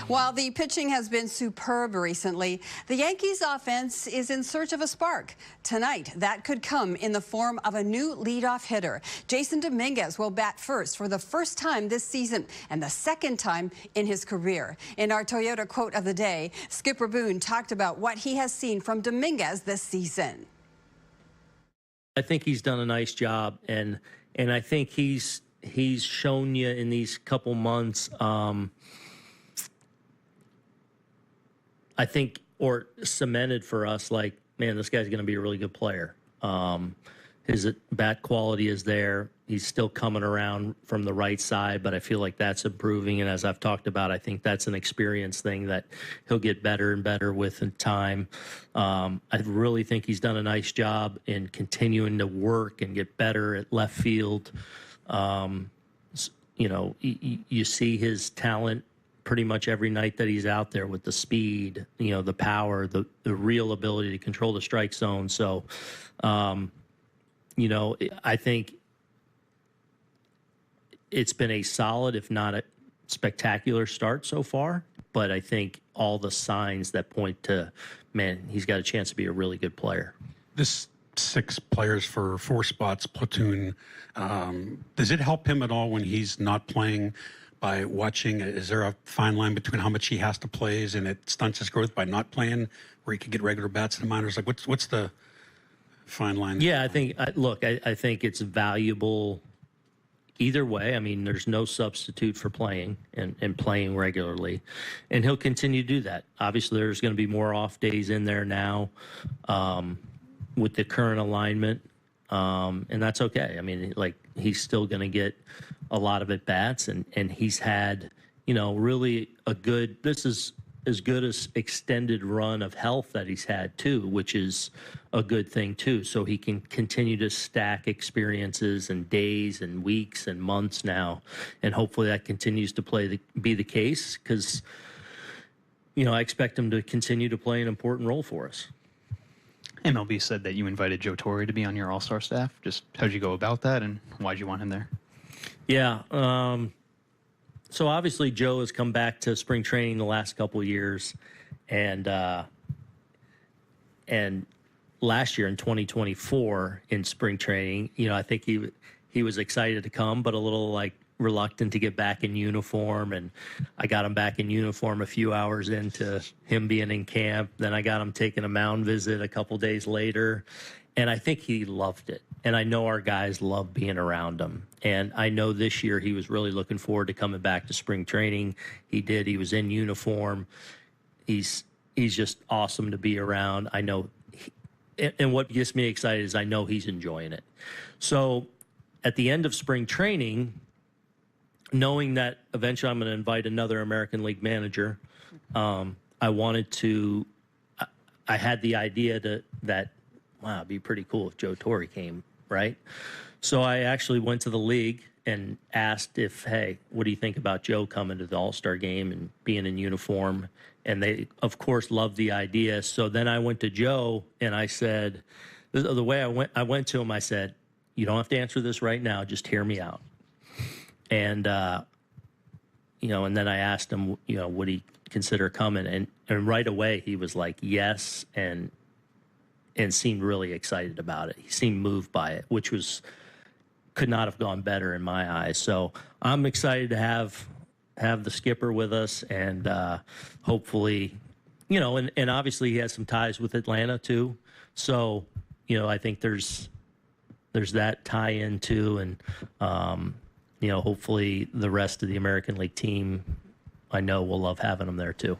While the pitching has been superb recently, the Yankees offense is in search of a spark. Tonight, that could come in the form of a new leadoff hitter. Jason Dominguez will bat first for the first time this season and the second time in his career. In our Toyota quote of the day, Skipper Boone talked about what he has seen from Dominguez this season. I think he's done a nice job, and I think he's shown you in these couple months, I think, or cemented for us, like, man, this guy's going to be a really good player. His bat quality is there. He's still coming around from the right side, but I feel like that's improving. And as I've talked about, I think that's an experience thing that he'll get better and better with in time. I really think he's done a nice job in continuing to work and get better at left field. You know, you see his talent pretty much every night that he's out there with the speed, you know, the power, the real ability to control the strike zone. So, you know, I think it's been a solid, if not a spectacular start so far. But I think all the signs that point to, man, he's got a chance to be a really good player. This 6 players for 4 spots platoon, does it help him at all when he's not playing by watching? Is there a fine line between how much he has to play and it stunts his growth by not playing, where he could get regular bats in the minors? Like, what's the fine line? Yeah, I think, look, I think it's valuable either way. I mean, there's no substitute for playing and playing regularly, and he'll continue to do that. Obviously, there's going to be more off days in there now with the current alignment, and that's okay. I mean, like, he's still going to get a lot of at-bats, and he's had, you know, really a good, this is as good as extended run of health that he's had too, which is a good thing too. So he can continue to stack experiences and days and weeks and months now, and hopefully that continues to be the case, because, you know, I expect him to continue to play an important role for us. MLB said that you invited Joe Torre to be on your All-Star staff. Just how'd you go about that, and why'd you want him there? Yeah, so obviously Joe has come back to spring training the last couple of years, and last year in 2024 in spring training, you know, I think he was excited to come, but a little like reluctant to get back in uniform. And I got him back in uniform a few hours into him being in camp. Then I got him taking a mound visit a couple days later, and I think he loved it. And I know our guys love being around him. And I know this year he was really looking forward to coming back to spring training. He did. He was in uniform. He's just awesome to be around. I know. And what gets me excited is I know he's enjoying it. So at the end of spring training, knowing that eventually I'm going to invite another American League manager, I had the idea that, wow, it'd be pretty cool if Joe Torre came, right? So I actually went to the league and asked if, hey, what do you think about Joe coming to the All-Star game and being in uniform? And they, of course, loved the idea. So then I went to Joe and I said, the way I went to him, I said, you don't have to answer this right now, just hear me out. And, you know, and then I asked him, you know, would he consider coming? And right away he was like, yes, and seemed really excited about it. He seemed moved by it, which could not have gone better in my eyes. So I'm excited to have the skipper with us, and hopefully, you know, and obviously he has some ties with Atlanta too. So, you know, I think there's that tie-in too, and you know, hopefully the rest of the American League team, I know, will love having him there too.